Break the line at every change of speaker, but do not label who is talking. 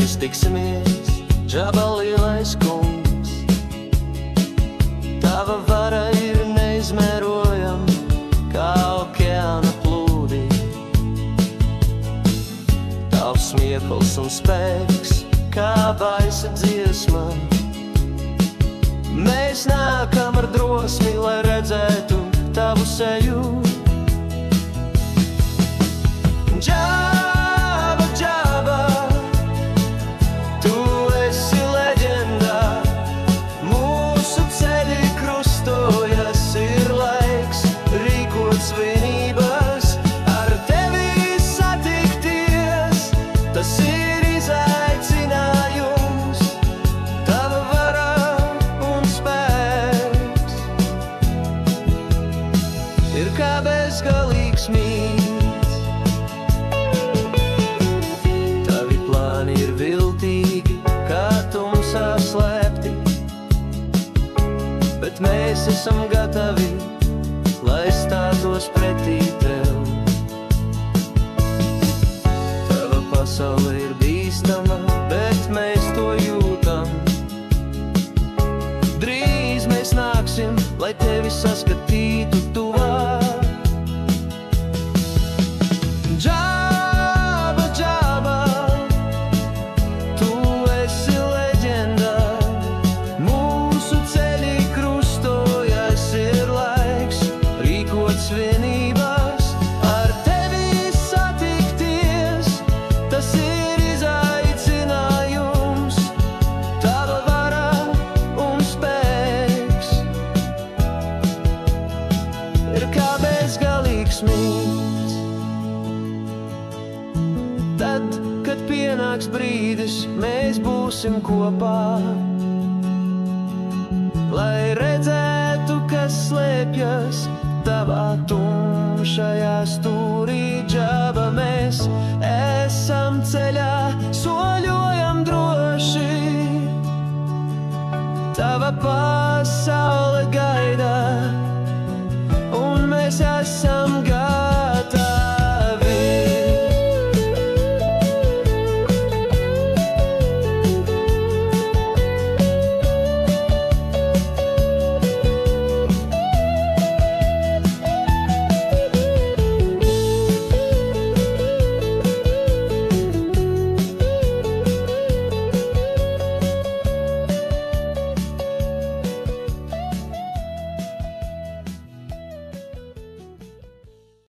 mēs tiksimies, Džaba lielais kungs. Tava vara ir neizmērojama, kā okeāna plūdi. Tavs smiekls un spēks, kā baisa dziesma. Mēs nākam ar drosmi, lai redzētu tavu seju. Džaba, Džaba, tu esi leģenda, mūsu ceļi krustojas, ir laiks rīkot svinības, ar tevi satikties, tas ir izaicinājums, tava vara un spēks, ir kā bezgalīgs mīts. Slēpti, bet mēs esam gatavi, lai stātos pretī tev. Tava pasaule ir bīstama, bet mēs to jūtam. Drīz mēs nāksim, lai tevi saskatītu tuvāk. Džaba, Džaba, tu esi leģenda, mūsu ceļi krustojas, ir laiks rīkot svinības, ar tevi satikties, tas ir izaicinājums, tava vara un spēks, ir kā bezgalīgs mīts. Tad, kad pienāks brīdis, mēs būsim kopā, lai redzētu, kas slēpjas tavā tumšajā stūrī. Džaba, mēs esam ceļā, soļojam droši, tava pasaule gaida, un mēs esam gatavi.